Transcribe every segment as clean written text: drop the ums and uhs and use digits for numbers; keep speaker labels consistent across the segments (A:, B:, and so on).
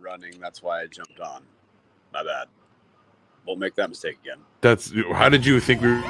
A: running. That's why I jumped on. My bad. Won't make that mistake again.
B: How did you think we were?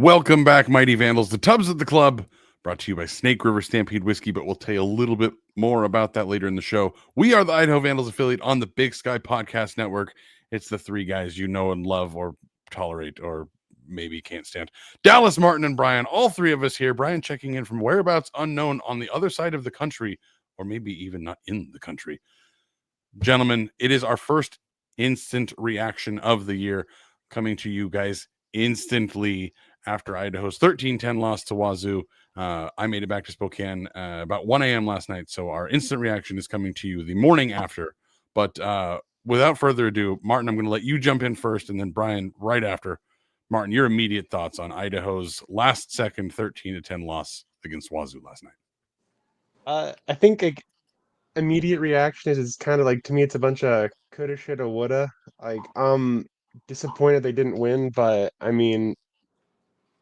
B: Welcome back, Mighty Vandals. The Tubs at the Club, brought to you by Snake River Stampede Whiskey, but we'll tell you a little bit more about that later in the show. We are the Idaho Vandals affiliate on the Big Sky Podcast Network. It's the three guys you know and love or tolerate or maybe can't stand. Dallas, Martin, and Brian, all three of us here. Brian checking in from whereabouts unknown on the other side of the country, or maybe even not in the country. Gentlemen, it is our first instant reaction of the year, coming to you guys instantly after Idaho's 13-10 loss to Wazoo. I made it back to Spokane about 1 a.m. last night, so our instant reaction is coming to you the morning after. But without further ado, Martin, I'm going to let you jump in first, and then Brian right after. Martin, your immediate thoughts on Idaho's last-second 13-10 loss against Wazoo last night.
C: I think immediate reaction is kind of like, to me, it's a bunch of coulda, shoulda, woulda. Like, I'm disappointed they didn't win, but I mean,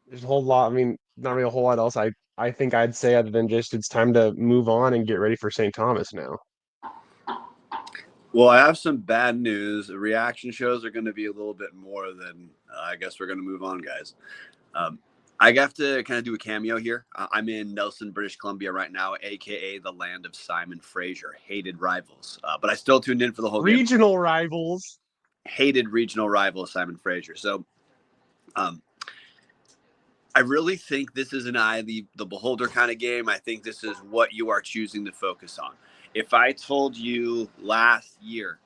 C: there's a whole lot. I mean, not really a whole lot else. I think I'd say other than just it's time to move on and get ready for St. Thomas now.
A: Well, I have some bad news. The reaction shows are going to be a little bit more than I guess we're going to move on, guys. I have to kind of do a cameo here. I'm in Nelson, British Columbia right now, a.k.a. the land of Simon Fraser, hated rivals. But I still tuned in for the whole game.
C: Regional rivals.
A: Hated regional rival Simon Fraser. So I really think this is an eye the beholder kind of game. I think this is what you are choosing to focus on. If I told you last year,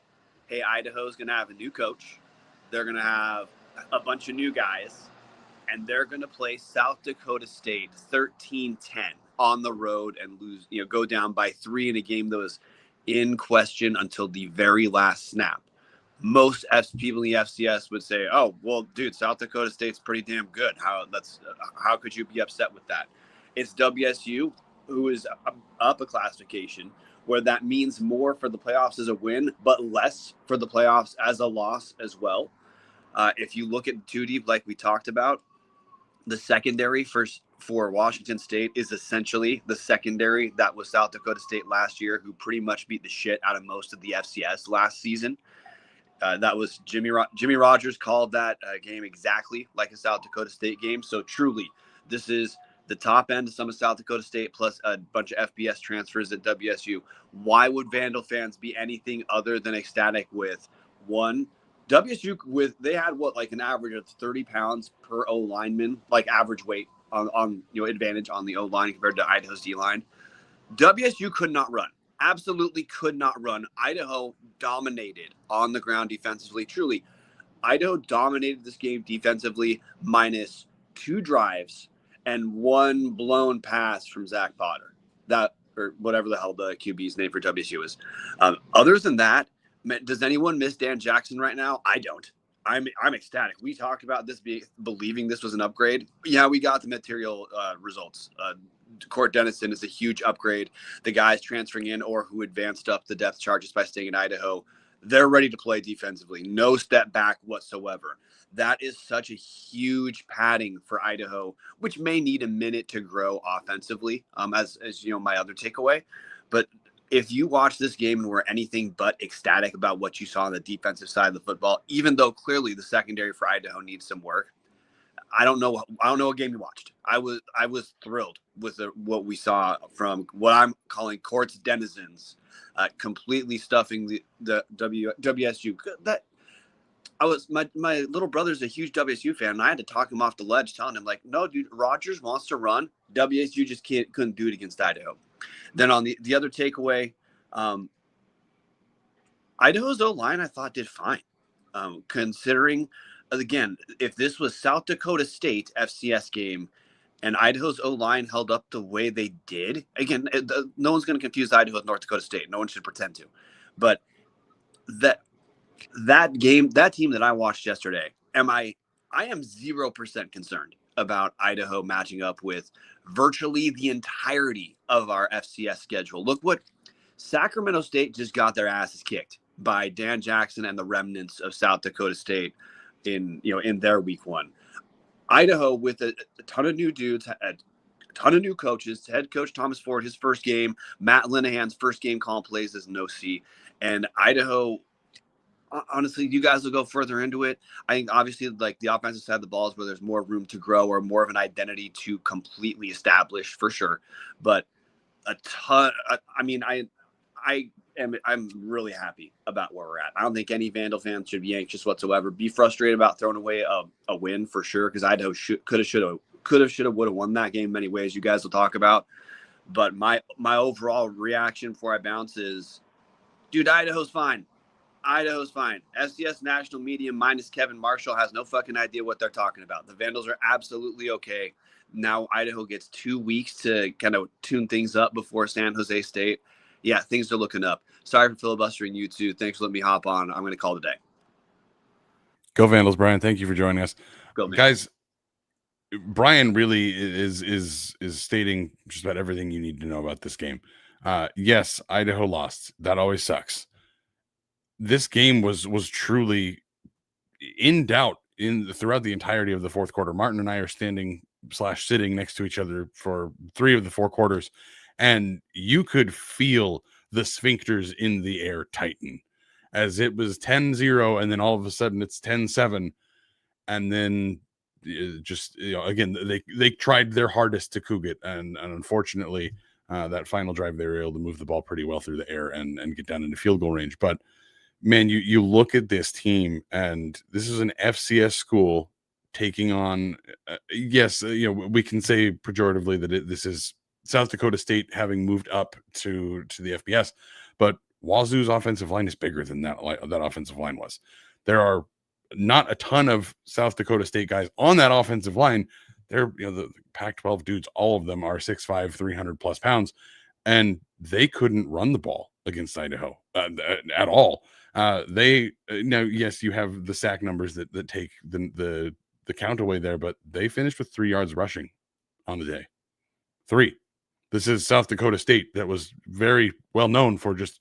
A: hey, Idaho's going to have a new coach, they're going to have a bunch of new guys, and they're going to play South Dakota State 13-10 on the road and lose, go down by 3 in a game that was in question until the very last snap. Most people in the FCS would say, oh, well, dude, South Dakota State's pretty damn good. How could you be upset with that? It's WSU, who is up a classification, where that means more for the playoffs as a win, but less for the playoffs as a loss as well. If you look at two deep, like we talked about, the secondary for Washington State is essentially the secondary that was South Dakota State last year, who pretty much beat the shit out of most of the FCS last season. That was Jimmy Rogers called that game exactly like a South Dakota State game. So truly, this is the top end of some of South Dakota State plus a bunch of FBS transfers at WSU. Why would Vandal fans be anything other than ecstatic with one? WSU they had like an average of 30 pounds per O lineman, like average weight on advantage on the O line compared to Idaho's D line. WSU could not run. Absolutely could not run. Idaho dominated on the ground defensively. Truly, Idaho dominated this game defensively, minus 2 drives and 1 blown pass from Zach Potter. That, or whatever the hell the QB's name for WSU is. Other than that, does anyone miss Dan Jackson right now? I don't. I'm ecstatic. We talked about this believing this was an upgrade. Yeah, we got the material results. Court Dennison is a huge upgrade. The guys transferring in or who advanced up the depth chart just by staying in Idaho, they're ready to play defensively. No step back whatsoever. That is such a huge padding for Idaho, which may need a minute to grow offensively, as my other takeaway. But if you watch this game and were anything but ecstatic about what you saw on the defensive side of the football, even though clearly the secondary for Idaho needs some work, I don't know what game you watched. I was thrilled with what we saw from what I'm calling Court's denizens, completely stuffing the WSU. That my little brother's a huge WSU fan, and I had to talk him off the ledge, telling him like, no, dude, Rogers wants to run. WSU just couldn't do it against Idaho. Then on the other takeaway, Idaho's O-line I thought did fine, considering. Again, if this was South Dakota State FCS game and Idaho's O-line held up the way they did, again, no one's going to confuse Idaho with North Dakota State. No one should pretend to. But that team that I watched yesterday, I am 0% concerned about Idaho matching up with virtually the entirety of our FCS schedule. Look what Sacramento State just got their asses kicked by Dan Jackson and the remnants of South Dakota State in their week 1. Idaho with a ton of new dudes, a ton of new coaches. Head coach Thomas Ford, his first game. Matt Linehan's first game calling plays as an OC. And Idaho, honestly, you guys will go further into it. I think obviously like the offensive side of the ball is where there's more room to grow or more of an identity to completely establish for sure. But a ton. I'm really happy about where we're at. I don't think any Vandal fans should be anxious whatsoever. Be frustrated about throwing away a win for sure, because Idaho could have, should have, would have won that game in many ways. You guys will talk about. But my overall reaction before I bounce is, dude, Idaho's fine. Idaho's fine. FCS national media minus Kevin Marshall has no fucking idea what they're talking about. The Vandals are absolutely okay. Now Idaho gets 2 weeks to kind of tune things up before San Jose State. Yeah, things are looking up. Sorry for filibustering you two. Thanks for letting me hop on. I'm going to call today.
B: Go Vandals, Brian. Thank you for joining us.
A: Go, man.
B: Guys, Brian really is stating just about everything you need to know about this game. Yes, Idaho lost. That always sucks. This game was truly in doubt throughout the entirety of the fourth quarter. Marten and I are sitting next to each other for 3 of the 4 quarters, and you could feel the sphincters in the air tighten as it was 10-0, and then all of a sudden it's 10-7, and then just again they tried their hardest to coug it, and unfortunately that final drive they were able to move the ball pretty well through the air and get down into field goal range. But man, you look at this team, and this is an FCS school taking on yes, we can say pejoratively that this is South Dakota State having moved up to the FBS, but Wazoo's offensive line is bigger than that offensive line was. There are not a ton of South Dakota State guys on that offensive line. They're the Pac-12 dudes, all of them are 6'5", 300 plus pounds, and they couldn't run the ball against Idaho at all. Now, yes, you have the sack numbers that take the count away there, but they finished with 3 yards rushing on the day. 3. This is South Dakota State that was very well known for just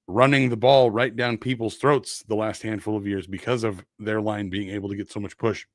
B: running the ball right down people's throats the last handful of years because of their line being able to get so much push.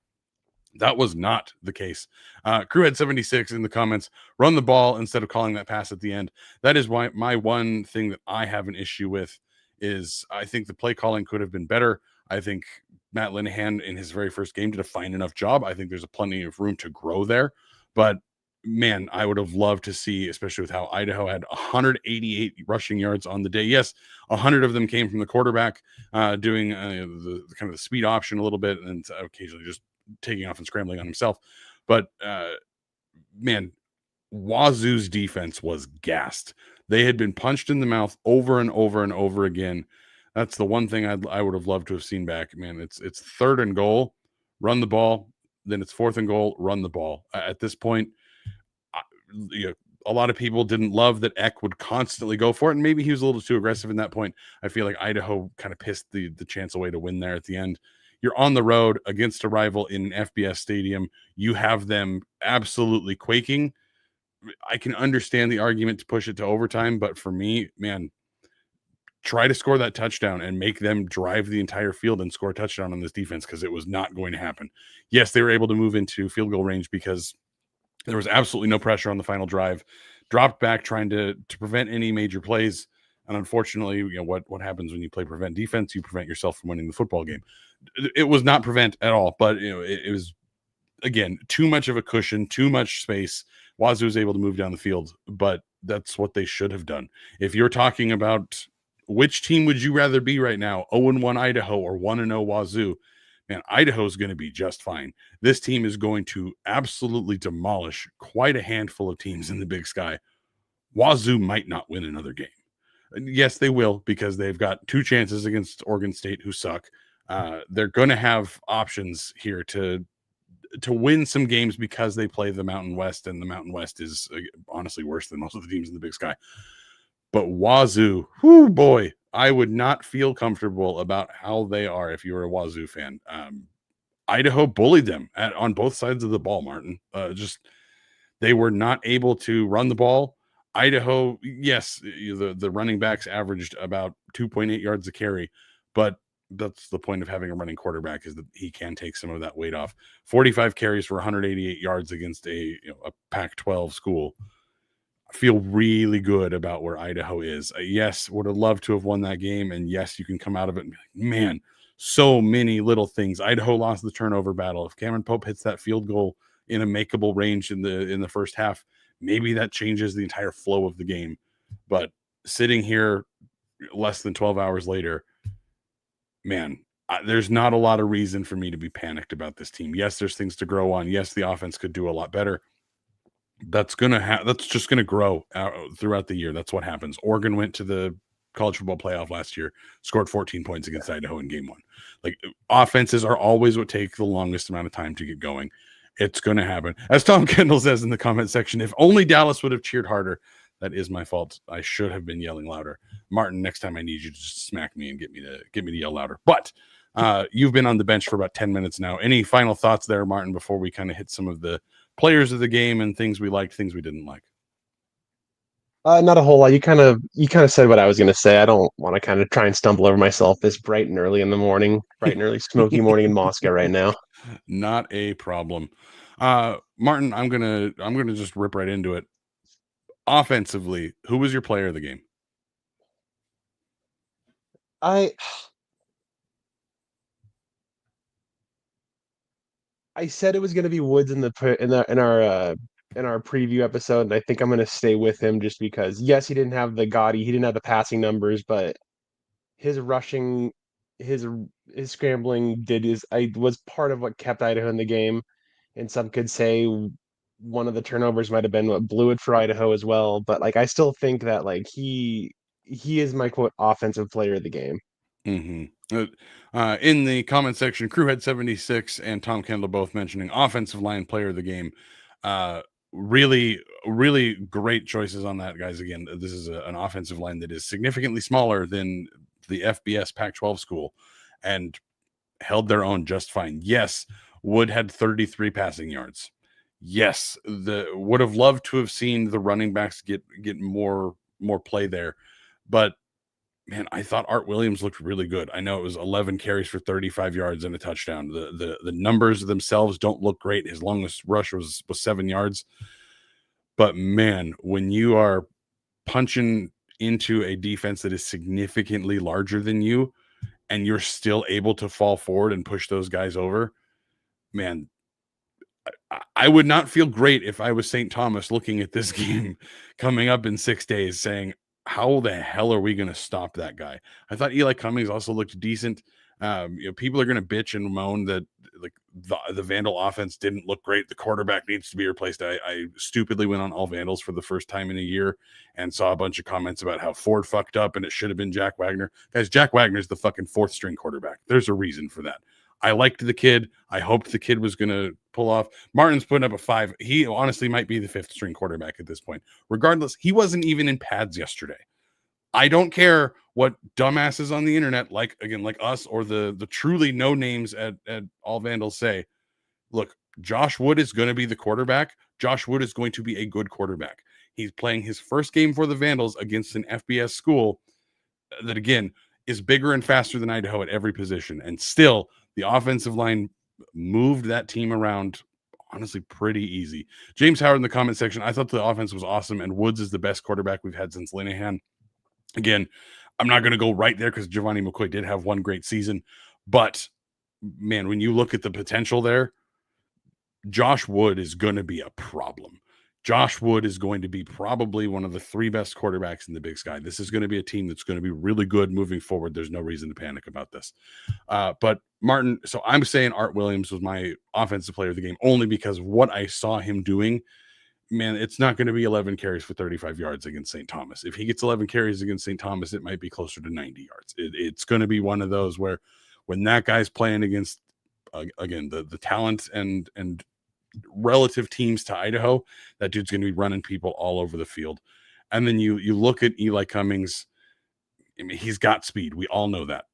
B: That was not the case. Crewhead 76 in the comments, run the ball instead of calling that pass at the end. That is why my one thing that I have an issue with is I think the play calling could have been better. I think Matt Linehan in his very first game did a fine enough job. I think there's a plenty of room to grow there. But man, I would have loved to see, especially with how Idaho had 188 rushing yards on the day. Yes, 100 of them came from the quarterback doing the kind of the speed option a little bit, and occasionally just taking off and scrambling on himself. But man, Wazoo's defense was gassed. They had been punched in the mouth over and over and over again. That's the one thing I would have loved to have seen back. Man, it's 3rd and goal, run the ball. Then it's 4th and goal, run the ball. At this point, a lot of people didn't love that Eck would constantly go for it, and maybe he was a little too aggressive in that point. I feel like Idaho kind of pissed the chance away to win there at the end. You're on the road against a rival in an FBS stadium. You have them absolutely quaking. I can understand the argument to push it to overtime, but for me, man, try to score that touchdown and make them drive the entire field and score a touchdown on this defense, because it was not going to happen. Yes, they were able to move into field goal range because there was absolutely no pressure on the final drive. Dropped back trying to prevent any major plays. And unfortunately, what happens when you play prevent defense? You prevent yourself from winning the football game. It was not prevent at all, but it was, again, too much of a cushion, too much space. Wazoo was able to move down the field, but that's what they should have done. If you're talking about which team would you rather be right now, 0-1 Idaho or 1-0 Wazoo, man, Idaho's going to be just fine. This team is going to absolutely demolish quite a handful of teams in the Big Sky. Wazoo might not win another game. Yes, they will, because they've got 2 chances against Oregon State, who suck. They're going to have options here to win some games because they play the Mountain West, and the Mountain West is honestly worse than most of the teams in the Big Sky. But Wazoo, whoo boy, I would not feel comfortable about how they are if you were a Wazoo fan. Idaho bullied them on both sides of the ball, Martin. They were not able to run the ball. Idaho, yes, the running backs averaged about 2.8 yards a carry, but that's the point of having a running quarterback, is that he can take some of that weight off. 45 carries for 188 yards against a Pac-12 school. I feel really good about where Idaho is. Yes, would have loved to have won that game, and yes, you can come out of it and be like, man, so many little things. Idaho lost the turnover battle. If Cameron Pope hits that field goal in a makeable range in the first half, maybe that changes the entire flow of the game. But sitting here less than 12 hours later, man, there's not a lot of reason for me to be panicked about this team. Yes, there's things to grow on. Yes, the offense could do a lot better. That's just gonna grow throughout the year. That's what happens. Oregon went to the college football playoff last year, scored 14 points against Idaho in game 1. Like, offenses are always what take the longest amount of time to get going. It's going to happen. As Tom Kendall says in the comment section, if only Dallas would have cheered harder. That is my fault. I should have been yelling louder. Martin, next time I need you to just smack me and get me to yell louder. But you've been on the bench for about 10 minutes now. Any final thoughts there, Martin, before we kind of hit some of the players of the game and things we liked, things we didn't like?
C: Not a whole lot. You kind of said what I was going to say. I don't want to kind of try and stumble over myself this bright and early in the morning, bright and early smoky morning in Moscow right now.
B: Not a problem. Martin, I'm gonna just rip right into it. Offensively, who was your player of the game?
C: I said it was going to be Woods in our preview episode, and I think I'm going to stay with him just because, yes, he didn't have he didn't have the passing numbers, but his rushing, his scrambling was part of what kept Idaho in the game. And some could say one of the turnovers might have been what blew it for Idaho as well. But like, I still think that like he is my quote offensive player of the game.
B: Mm-hmm. In the comment section, Crewhead 76 and Tom Kendall both mentioning offensive line player of the game. Really, really great choices on that, guys. Again, this is an offensive line that is significantly smaller than the FBS Pac-12 school and held their own just fine. Yes, Wood had 33 passing yards. yes, would have loved to have seen the running backs get more play there, but man, I thought Art Williams looked really good. I know it was 11 carries for 35 yards and a touchdown. The numbers themselves don't look great. His longest rush was 7 yards. But man, when you are punching into a defense that is significantly larger than you and you're still able to fall forward and push those guys over, man, I would not feel great if I was St. Thomas looking at this game coming up in 6 days saying, how the hell are we going to stop that guy? I thought Eli Cummings also looked decent. People are going to bitch and moan that like the Vandal offense didn't look great. The quarterback needs to be replaced. I stupidly went on all Vandals for the first time in a year and saw a bunch of comments about how Ford fucked up and it should have been Jack Wagner. Guys, Jack Wagner's the fucking 4th string quarterback. There's a reason for that. I liked the kid. I hoped the kid was going to pull off. Martin's putting up a 5. He honestly might be the 5th string quarterback at this point. Regardless, he wasn't even in pads yesterday. I don't care what dumbasses on the internet, like us or the truly no names at All Vandals say. Look, Josh Wood is going to be the quarterback. Josh Wood is going to be a good quarterback. He's playing his first game for the Vandals against an FBS school that, again, is bigger and faster than Idaho at every position. And still, the offensive line moved that team around honestly pretty easy. James Howard in the comment section, I thought the offense was awesome, and Woods is the best quarterback we've had since Linehan. Again, I'm not going to go right there because Giovanni McCoy did have one great season. But, man, when you look at the potential there, Josh Wood is going to be a problem. Josh Wood is going to be probably one of the 3 best quarterbacks in the Big Sky. This is going to be a team that's going to be really good moving forward. There's no reason to panic about this. But Martin, so I'm saying Art Williams was my offensive player of the game only because what I saw him doing, man, it's not going to be 11 carries for 35 yards against St. Thomas. If he gets 11 carries against St. Thomas, it might be closer to 90 yards. It's going to be one of those where when that guy's playing against, again, the talent and relative teams to Idaho, that dude's going to be running people all over the field. And then you look at Eli Cummings. I mean, he's got speed. We all know that.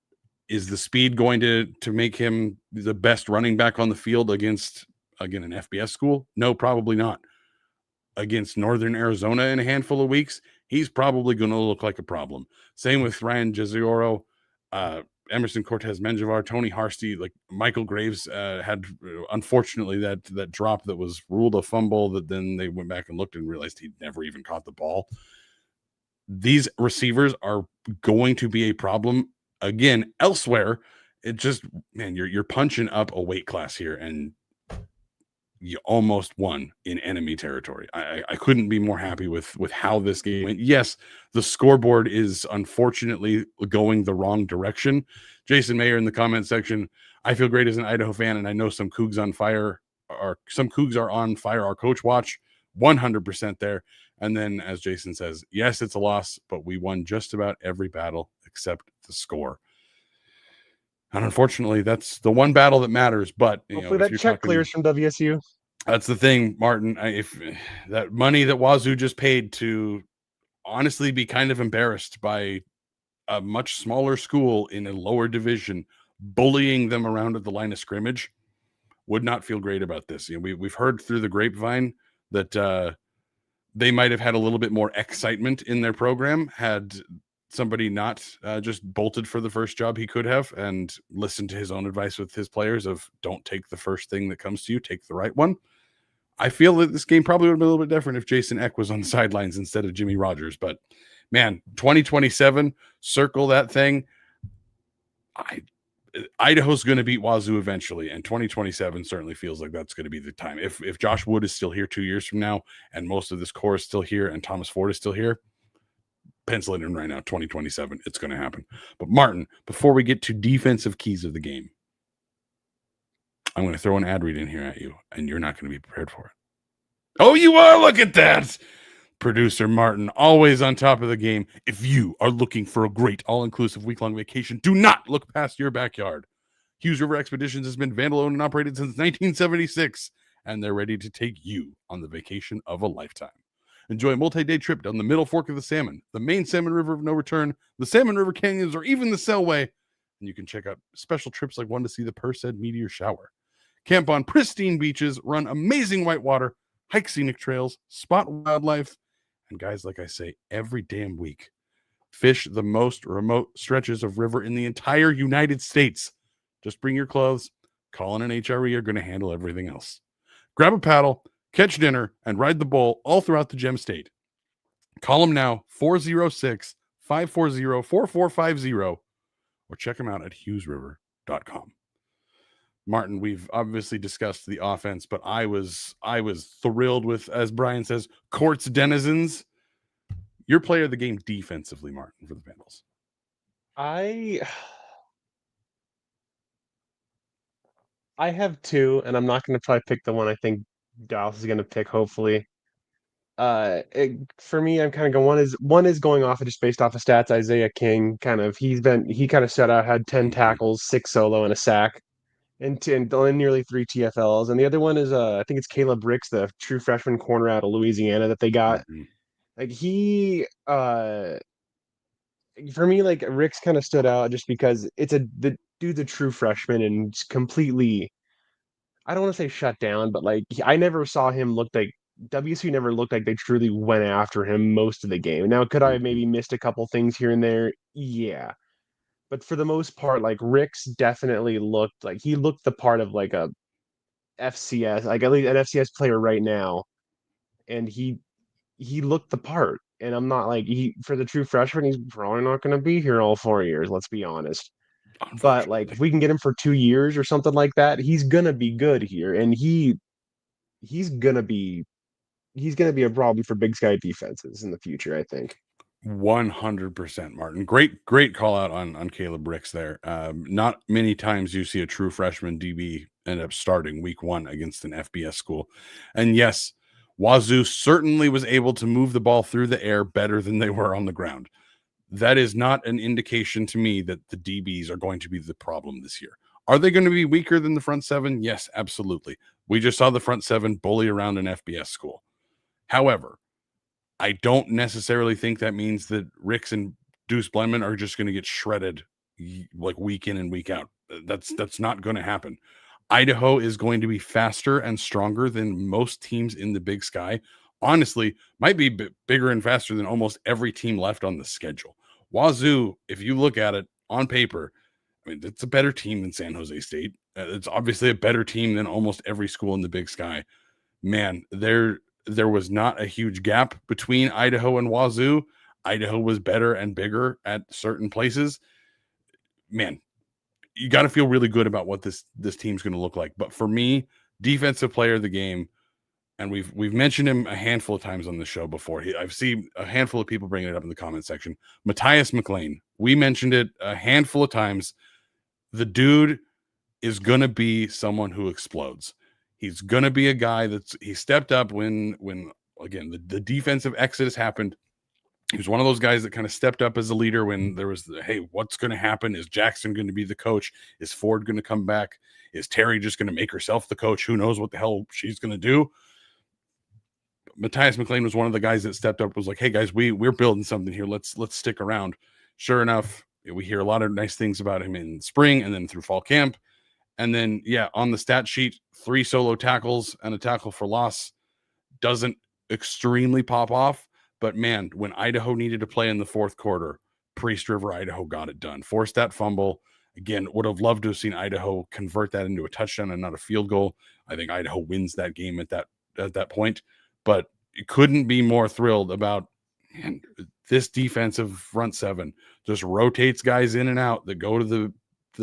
B: Is the speed going to make him the best running back on the field against, again, an FBS school? No, probably not. Against Northern Arizona in a handful of weeks, he's probably going to look like a problem. Same with Ryan Jezioro, Emerson Cortez Menjivar, Tony Harsty, like Michael Graves had, unfortunately, that drop that was ruled a fumble that then they went back and looked and realized he'd never even caught the ball. These receivers are going to be a problem again elsewhere. It just, man, you're punching up a weight class here, and you almost won in enemy territory. I couldn't be more happy with how this game went. Yes, the scoreboard is unfortunately going the wrong direction. Jason Mayer in the comment section, I feel great as an Idaho fan, and I know some Cougs on fire, or some Cougs are on fire. Our coach watch, 100% there. And then, as Jason says, yes, it's a loss, but we won just about every battle except the score. And unfortunately, that's the one battle that matters. But
C: hopefully that check clears from WSU. That's
B: the thing, Martin. If that money that Wazoo just paid to honestly be kind of embarrassed by a much smaller school in a lower division, bullying them around at the line of scrimmage, would not feel great about this. We've heard through the grapevine that they might have had a little bit more excitement in their program had somebody not just bolted for the first job he could have and listened to his own advice with his players of don't take the first thing that comes to you, take the right one. I feel that this game probably would have been a little bit different if Jason Eck was on the sidelines instead of Jimmy Rogers. But man, 2027, circle that thing. Idaho's going to beat Wazoo eventually, and 2027 certainly feels like that's going to be the time. If Josh Wood is still here 2 years from now, and most of this core is still here, and Thomas Ford is still here, pencil it in right now, 2027, it's going to happen. But Martin, before we get to defensive keys of the game, I'm going to throw an ad read in here at you, and you're not going to be prepared for it. Oh, you are? Look at that. Producer Martin, always on top of the game. If you are looking for a great all-inclusive week-long vacation, do not look past your backyard. Hughes River Expeditions has been Vandal-owned and operated since 1976, and they're ready to take you on the vacation of a lifetime. Enjoy a multi-day trip down the Middle Fork of the Salmon, the main Salmon River of No Return, the Salmon River Canyons, or even the Selway. And you can check out special trips like one to see the Perseid meteor shower. camp on pristine beaches, run amazing whitewater, hike scenic trails, spot wildlife, and guys, like I say, every damn week, fish the most remote stretches of river in the entire United States. Just bring your clothes, call in an HRE, you're going to handle everything else. Grab a paddle, catch dinner, and ride the bull all throughout the Gem State. Call them now, 406-540-4450, or check them out at hughesriver.com. Martin, we've obviously discussed the offense, but I was thrilled with, as Brian says, court's denizens. Your player of the game defensively, Martin, for the Vandals.
C: I have two, and I'm not going to probably pick the one I think Dallas is going to pick, hopefully. For me, I'm kind of going, one is going off of just based off of stats. Isaiah King, he kind of set out, had 10 tackles, 6 solo, and a sack, and nearly 3 TFLs. And the other one is I think it's Caleb Ricks, the true freshman corner out of Louisiana that they got. Like for me, like Ricks kind of stood out just because the dude's a true freshman and completely, I don't want to say shut down, but like I never saw him look like WSU never looked like they truly went after him most of the game. Now, could I have maybe missed a couple things here and there? Yeah. But for the most part, like Ricks definitely looked like he looked the part of like a FCS, like at least an FCS player right now. And he looked the part. And I'm not like for the true freshman, he's probably not going to be here all 4 years. Let's be honest. But like, if we can get him for 2 years or something like that, he's gonna be good here, and he's gonna be a problem for Big Sky defenses in the future, I think.
B: 100%, Martin. Great call out on Caleb Ricks there. Not many times you see a true freshman DB end up starting week 1 against an FBS school. And yes, Wazoo certainly was able to move the ball through the air better than they were on the ground. That is not an indication to me that the DBs are going to be the problem this year. Are they going to be weaker than the front 7? Yes, absolutely. We just saw the front 7 bully around an FBS school. However, I don't necessarily think that means that Ricks and Deuce Blenman are just going to get shredded like week in and week out. That's not going to happen. Idaho is going to be faster and stronger than most teams in the Big Sky. Honestly, might be bigger and faster than almost every team left on the schedule. Wazoo, if you look at it on paper, I mean, it's a better team than San Jose State. It's obviously a better team than almost every school in the Big Sky. Man, there was not a huge gap between Idaho and Wazoo. Idaho was better and bigger at certain places. Man, you got to feel really good about what this team's going to look like. But for me, defensive player of the game, and we've mentioned him a handful of times on the show before. I've seen a handful of people bringing it up in the comment section. Matthias McLean. We mentioned it a handful of times. The dude is going to be someone who explodes. He's going to be a guy he stepped up when again, the defensive exodus happened. He was one of those guys that kind of stepped up as a leader when there was hey, what's going to happen? Is Jackson going to be the coach? Is Ford going to come back? Is Terry just going to make herself the coach? Who knows what the hell she's going to do? Matthias McLean was one of the guys that stepped up, was like, hey guys, we're building something here. Let's stick around. Sure enough, we hear a lot of nice things about him in spring and then through fall camp. And then, yeah, on the stat sheet, 3 solo tackles and a tackle for loss doesn't extremely pop off. But man, when Idaho needed to play in the fourth quarter, Priest River, Idaho got it done. Forced that fumble. Again, would have loved to have seen Idaho convert that into a touchdown and not a field goal. I think Idaho wins that game at that point. But couldn't be more thrilled about, man, this defensive front 7 just rotates guys in and out that go to the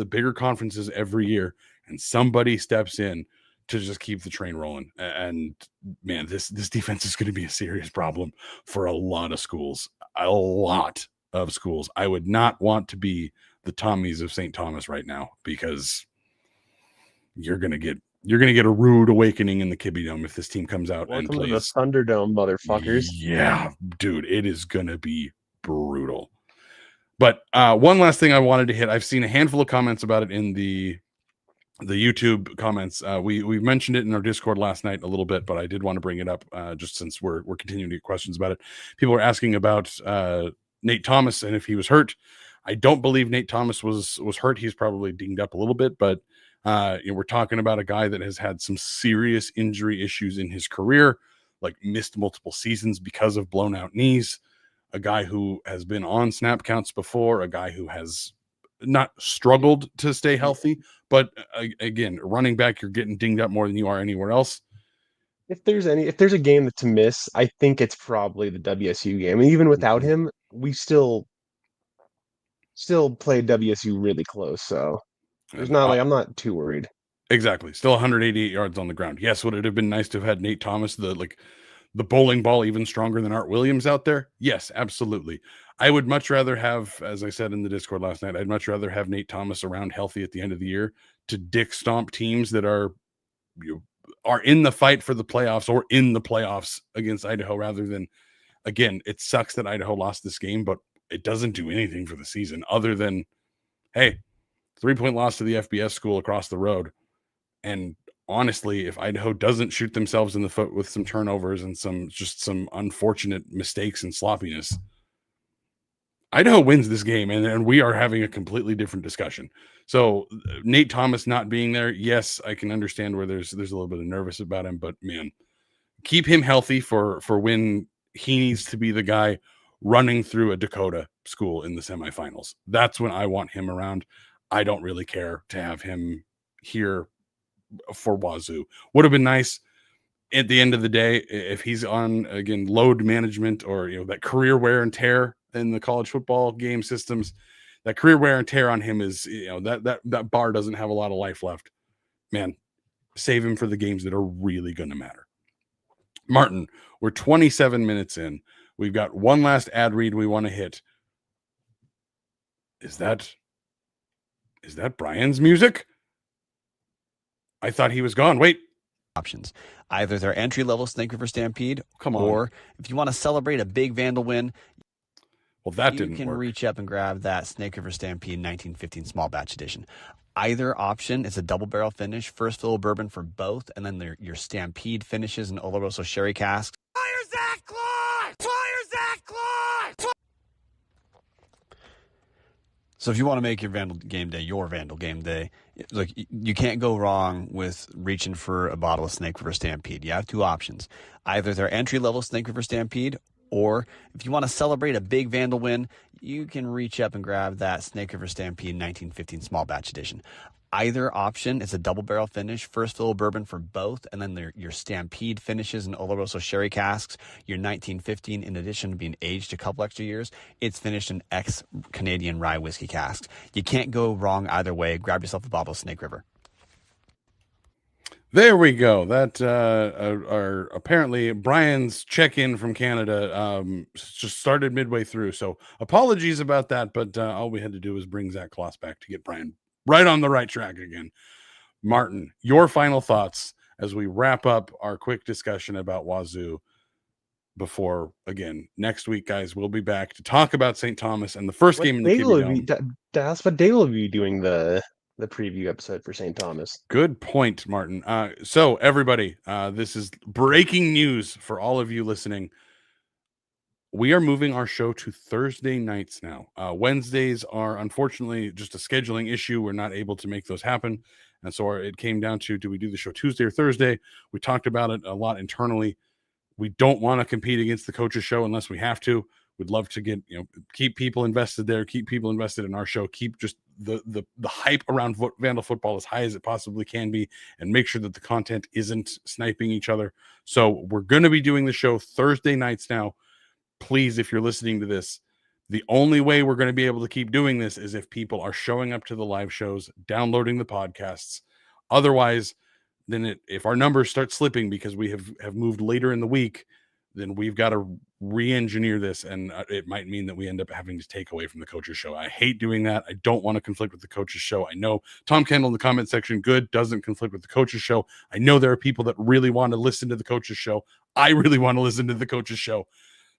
B: bigger conferences every year, and somebody steps in to just keep the train rolling. And man, this defense is going to be a serious problem for a lot of schools. I would not want to be the Tommies of St. Thomas right now, because you're going to get a rude awakening in the Kibbe Dome if this team comes out and plays.
C: Welcome to the Thunderdome, motherfuckers.
B: Yeah, dude, it is going to be brutal. But one last thing I wanted to hit. I've seen a handful of comments about it in the YouTube comments. We mentioned it in our Discord last night a little bit, but I did want to bring it up just since we're continuing to get questions about it. People are asking about Nate Thomas and if he was hurt. I don't believe Nate Thomas was hurt. He's probably dinged up a little bit, but We're talking about a guy that has had some serious injury issues in his career, like missed multiple seasons because of blown out knees. A guy who has been on snap counts before, a guy who has not struggled to stay healthy, but again, running back, you're getting dinged up more than you are anywhere else.
C: If there's a game to miss, I think it's probably the WSU game. And even without him, we still played WSU really close. So there's
B: And,
C: not like I'm not too worried.
B: exactly. Still 188 yards on the ground. Yes, would it have been nice to have had Nate Thomas, the bowling ball, even stronger than Art Williams out there? Yes, absolutely. I would much rather have, as I said in the Discord last night, I'd much rather have Nate Thomas around healthy at the end of the year to dick stomp teams that are in the fight for the playoffs or in the playoffs against Idaho, rather than, again, it sucks that Idaho lost this game, but it doesn't do anything for the season other than, hey, 3-point loss to the FBS school across the road. And honestly, if Idaho doesn't shoot themselves in the foot with some turnovers and some unfortunate mistakes and sloppiness, Idaho wins this game, and we are having a completely different discussion. So Nate Thomas not being there, yes, I can understand where there's a little bit of nervous about him, but man, keep him healthy for when he needs to be the guy running through a Dakota school in the semifinals. That's when I want him around. I don't really care to have him here for Wazoo. Would have been nice at the end of the day if he's on, again, load management or that career wear and tear in the college football game systems. That career wear and tear on him is that bar doesn't have a lot of life left. Man, save him for the games that are really going to matter. Martin, we're 27 minutes in. We've got one last ad read we want to hit. Is that Brian's music? I thought he was gone. Wait.
D: Options. Either their entry-level Snake River Stampede,
B: Come on.
D: Or if you want to celebrate a big Vandal win,
B: well, that
D: you
B: didn't
D: can
B: work.
D: reach up and grab that Snake River Stampede 1915 small batch edition. Either option is a double barrel finish, first fill bourbon for both, and then your Stampede finishes in Oloroso sherry casks. Fire Zach Clark! Fire Zach Clark! So if you want to make your Vandal game day, look, you can't go wrong with reaching for a bottle of Snake River Stampede. You have two options. Either their entry-level Snake River Stampede, or if you want to celebrate a big Vandal win, you can reach up and grab that Snake River Stampede 1915 small batch edition. Either option is a double barrel finish, first fill bourbon for both, and then your Stampede finishes in Oloroso sherry casks. Your 1915, in addition to being aged a couple extra years, it's finished in ex-Canadian rye whiskey casks. You can't go wrong either way. Grab yourself a bottle of Snake River.
B: There we go. That are apparently Brian's check-in from Canada just started midway through. So apologies about that, but all we had to do was bring Zach Kloss back to get Brian right on the right track again. Martin, your final thoughts as we wrap up our quick discussion about Wazoo before, again, next week, guys, we'll be back to talk about St. Thomas and the first game in the Kibby Dome.
C: That's what day will be doing the preview episode for St. Thomas.
B: Good point, Martin. So everybody, this is breaking news for all of you listening. We are moving our show to Thursday nights now. Wednesdays are unfortunately just a scheduling issue. We're not able to make those happen. And so it came down to, do we do the show Tuesday or Thursday? We talked about it a lot internally. We don't want to compete against the coaches show unless we have to. We'd love to get, keep people invested there, keep people invested in our show, keep just the hype around Vandal football as high as it possibly can be, and make sure that the content isn't sniping each other. So we're going to be doing the show Thursday nights now. Please, if you're listening to this, the only way we're going to be able to keep doing this is if people are showing up to the live shows, downloading the podcasts. Otherwise, then if our numbers start slipping because we have moved later in the week, then we've got to re-engineer this, and it might mean that we end up having to take away from the coaches show. I hate doing that. I don't want to conflict with the coaches show. I know Tom Kendall in the comment section, good, doesn't conflict with the coaches show. I know there are people that really want to listen to the coaches show. I really want to listen to the coaches show.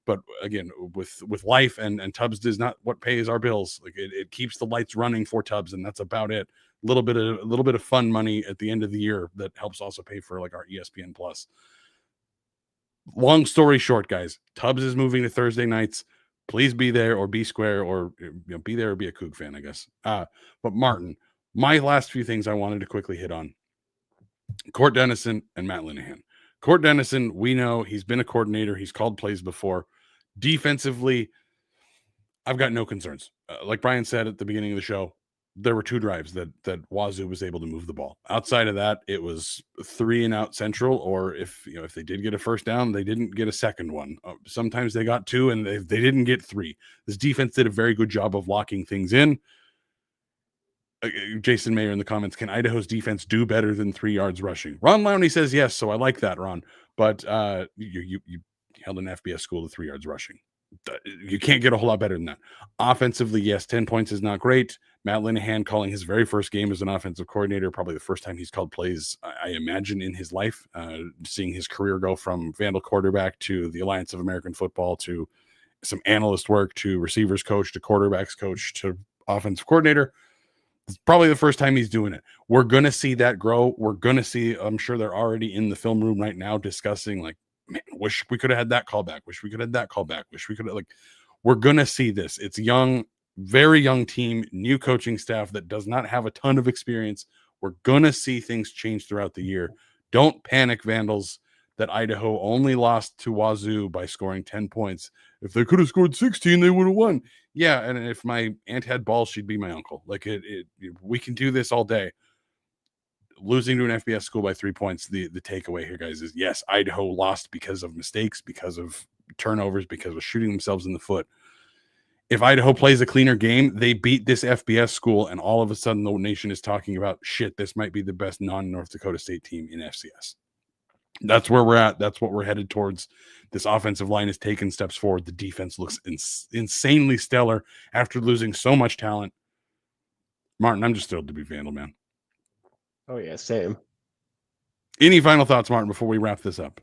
B: But again, with life and Tubbs does not what pays our bills. Like it keeps the lights running for Tubbs, and that's about it. A little bit of fun money at the end of the year that helps also pay for like our ESPN Plus. Long story short, guys, Tubbs is moving to Thursday nights. Please be there or be square, or be there or be a Coug fan, I guess. But Martin, My last few things I wanted to quickly hit on: Court Dennison and Matt Linehan. Court Dennison, we know he's been a coordinator. He's called plays before. Defensively, I've got no concerns. Like Brian said at the beginning of the show, there were 2 drives that Wazoo was able to move the ball. Outside of that, it was 3 and out central, or if they did get a first down, they didn't get a second one. Sometimes they got 2 and they didn't get 3. This defense did a very good job of locking things in. Jason Mayer in the comments: can Idaho's defense do better than 3 yards rushing? Ron Lowney says yes, so I like that, Ron. But you held an FBS school to 3 yards rushing. You can't get a whole lot better than that. Offensively, yes, 10 points is not great. Matt Linehan calling his very first game as an offensive coordinator, probably the first time he's called plays, I imagine, in his life, seeing his career go from Vandal quarterback to the Alliance of American Football to some analyst work to receivers coach to quarterbacks coach to offensive coordinator. It's probably the first time he's doing it. We're going to see that grow. We're going to see, I'm sure they're already in the film room right now discussing, like, man, wish we could have had that callback. Wish we could have that callback. Wish we could have, like, we're going to see this. It's young, very young team, new coaching staff that does not have a ton of experience. We're going to see things change throughout the year. Don't panic, Vandals, that Idaho only lost to Wazoo by scoring 10 points. If they could have scored 16, they would have won. Yeah, and if my aunt had balls, she'd be my uncle. Like, we can do this all day. Losing to an FBS school by 3 points, the takeaway here, guys, is yes, Idaho lost because of mistakes, because of turnovers, because of shooting themselves in the foot. If Idaho plays a cleaner game, they beat this FBS school, and all of a sudden the nation is talking about, shit, this might be the best non-North Dakota State team in FCS. That's where we're at. That's what we're headed towards. This offensive line has taken steps forward. The defense looks insanely stellar after losing so much talent. Martin, I'm just thrilled to be Vandal, man.
C: Oh yeah, same.
B: Any final thoughts, Martin, before we wrap this up?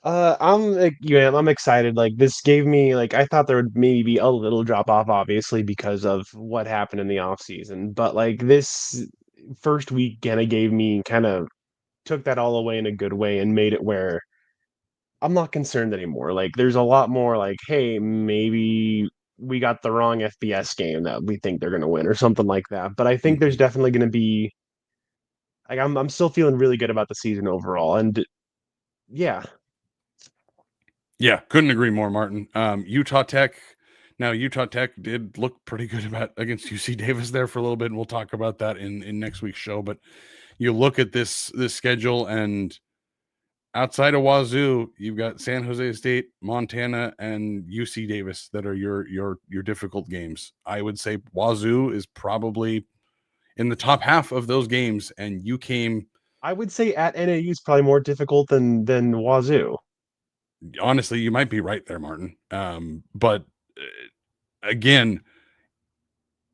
C: I'm like I'm excited. Like, this gave me, like, I thought there would maybe be a little drop off, obviously, because of what happened in the off season. But like, this first week kind of gave me, kind of took that all away in a good way and made it where I'm not concerned anymore. Like, there's a lot more like, hey, maybe we got the wrong FBS game that we think they're going to win or something like that. But I think there's definitely going to be, like, I'm still feeling really good about the season overall. And yeah.
B: Yeah, couldn't agree more, Martin. Utah Tech did look pretty good against UC Davis there for a little bit, and we'll talk about that in next week's show. But you look at this schedule, and outside of Wazoo, you've got San Jose State, Montana, and UC Davis that are your difficult games. I would say Wazoo is probably in the top half of those games, and you came.
C: I would say at NAU is probably more difficult than Wazoo.
B: Honestly, you might be right there, Martin. But again,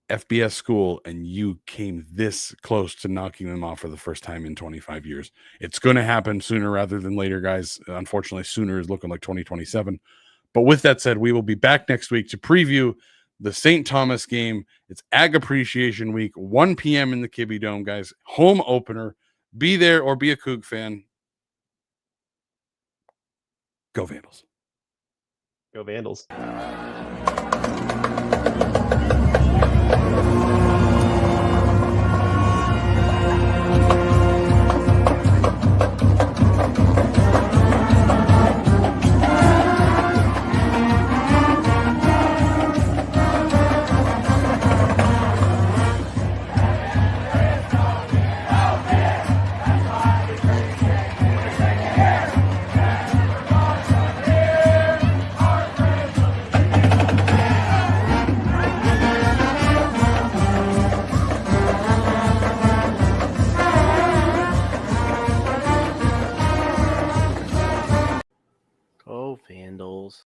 B: FBS school, and you came this close to knocking them off for the first time in 25 years. It's going to happen sooner rather than later, guys. Unfortunately, sooner is looking like 2027. But with that said, we will be back next week to preview the St. Thomas game. It's Ag Appreciation Week, 1 p.m. in the Kibbe Dome, guys. Home opener. Be there or be a Coug fan. Go Vandals.
C: Go Vandals.
E: Go Vandals.